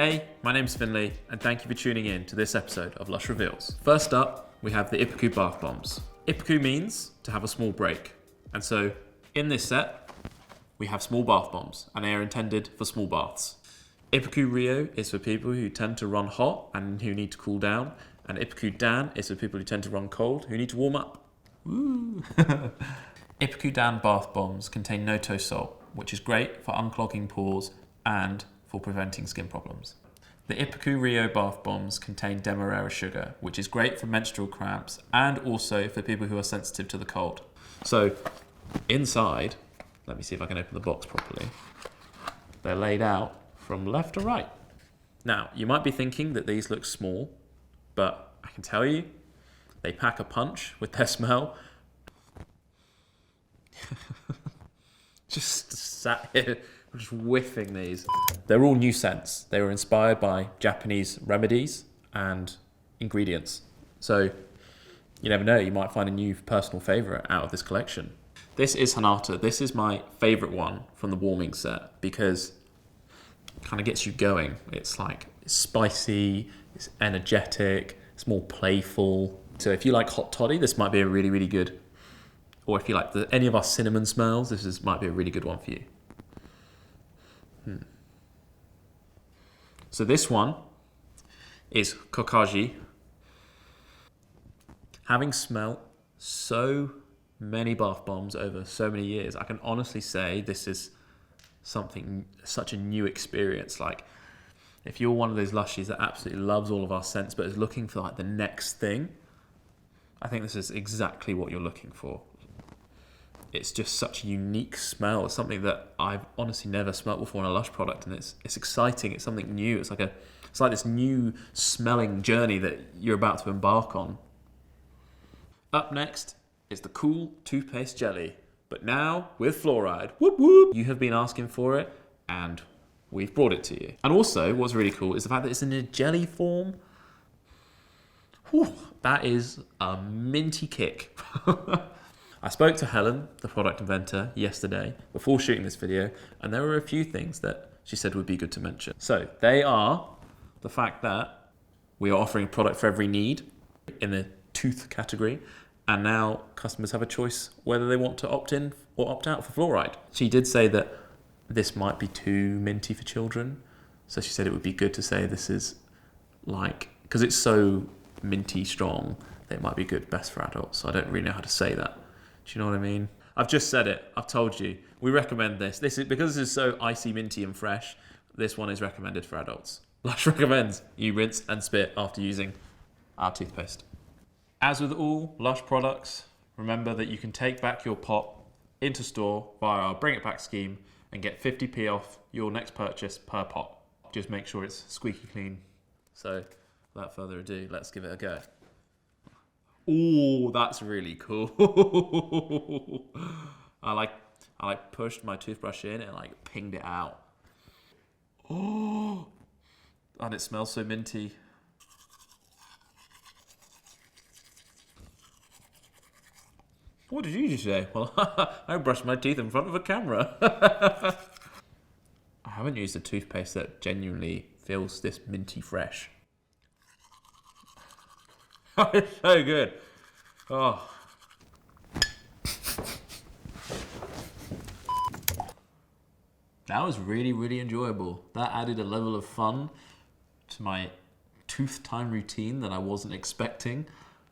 Hey, my name's Finley, and thank you for tuning in to this episode of Lush Reveals. First up, we have the Ippuku Bath Bombs. Ippuku means to have a small break. And so, in this set, we have small bath bombs, and they are intended for small baths. Ippuku Rio is for people who tend to run hot and who need to cool down, and Ippuku Dan is for people who tend to run cold, who need to warm up. Woo! Ippuku Dan bath bombs contain no toe salt, which is great for unclogging pores and for preventing skin problems. The Ippuku Rio bath bombs contain demerara sugar, which is great for menstrual cramps and also for people who are sensitive to the cold. So, inside, let me see if I can open the box properly. They're laid out from left to right. Now, you might be thinking that these look small, but I can tell you, they pack a punch with their smell. Just sat here, just whiffing these. They're all new scents. They were inspired by Japanese remedies and ingredients. So, you never know, you might find a new personal favourite out of this collection. This is Hanata. This is my favourite one from the warming set because it kind of gets you going. It's like, it's spicy, it's energetic, it's more playful. So if you like hot toddy, this might be a really, really good. Or if you like any of our cinnamon smells, this might be a really good one for you. So this one is Kokaji. Having smelt so many bath bombs over so many years, I can honestly say this is such a new experience. Like, if you're one of those Lushies that absolutely loves all of our scents but is looking for like the next thing, I think this is exactly what you're looking for. It's just such a unique smell. It's something that I've honestly never smelled before in a Lush product, and it's exciting. It's something new. It's like this new smelling journey that you're about to embark on. Up next is the cool toothpaste jelly, but now with fluoride. Whoop whoop! You have been asking for it, and we've brought it to you. And also, what's really cool is the fact that it's in a jelly form. Whew, that is a minty kick. I spoke to Helen, the product inventor, yesterday before shooting this video, and there were a few things that she said would be good to mention. So they are the fact that we are offering a product for every need in the tooth category, and now customers have a choice whether they want to opt in or opt out for fluoride. She did say that this might be too minty for children, so she said it would be good to say this is like, because it's so minty strong, that it might be good, best for adults. So I don't really know how to say that. Do you know what I mean? I've just said it. I've told you. We recommend this. This is because this is so icy, minty, and fresh. This one is recommended for adults. Lush recommends you rinse and spit after using our toothpaste. As with all Lush products, remember that you can take back your pot into store via our Bring It Back scheme and get 50p off your next purchase per pot. Just make sure it's squeaky clean. So, without further ado, let's give it a go. Oh, that's really cool. I pushed my toothbrush in and like pinged it out. Oh, and it smells so minty. What did you just say? Well, I brushed my teeth in front of a camera. I haven't used a toothpaste that genuinely feels this minty fresh. It's so good. Oh. That was really, really enjoyable. That added a level of fun to my tooth time routine that I wasn't expecting.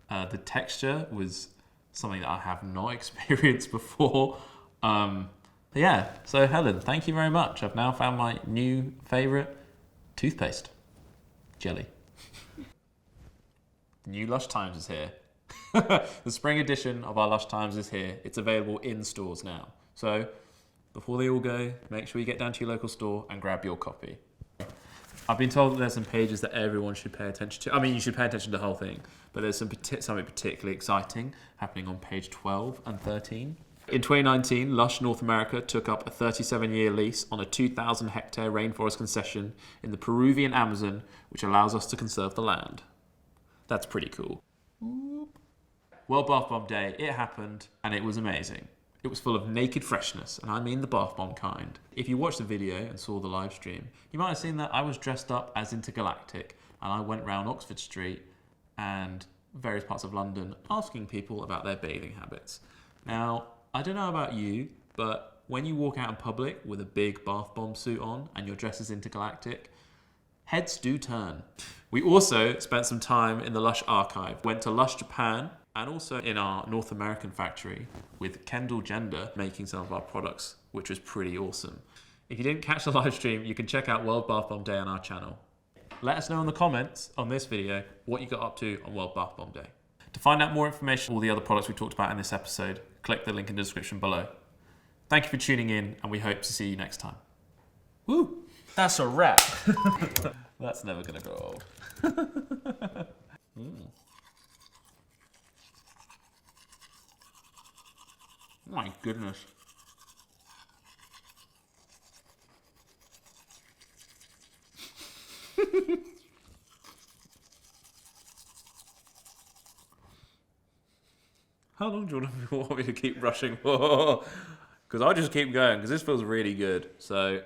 The texture was something that I have not experienced before. Yeah, so Helen, thank you very much. I've now found my new favourite toothpaste. Jelly. New Lush Times is here. The spring edition of our Lush Times is here. It's available in stores now. So before they all go, make sure you get down to your local store and grab your copy. I've been told that there's some pages that everyone should pay attention to. I mean, you should pay attention to the whole thing, but there's something particularly exciting happening on page 12 and 13. In 2019, Lush North America took up a 37-year lease on a 2,000-hectare rainforest concession in the Peruvian Amazon, which allows us to conserve the land. That's pretty cool. World Bath Bomb Day, it happened, and it was amazing. It was full of naked freshness, and I mean the bath bomb kind. If you watched the video and saw the live stream, you might have seen that I was dressed up as Intergalactic, and I went round Oxford Street and various parts of London asking people about their bathing habits. Now, I don't know about you, but when you walk out in public with a big bath bomb suit on and you're dressed as Intergalactic, heads do turn. We also spent some time in the Lush archive, went to Lush Japan, and also in our North American factory with Kendall Gender making some of our products, which was pretty awesome. If you didn't catch the live stream, you can check out World Bath Bomb Day on our channel. Let us know in the comments on this video what you got up to on World Bath Bomb Day. To find out more information on all the other products we talked about in this episode, click the link in the description below. Thank you for tuning in, and we hope to see you next time. Woo! That's a wrap. That's never gonna go old. My goodness. How long do you want me to keep rushing for? Because I'll just keep going, because this feels really good. So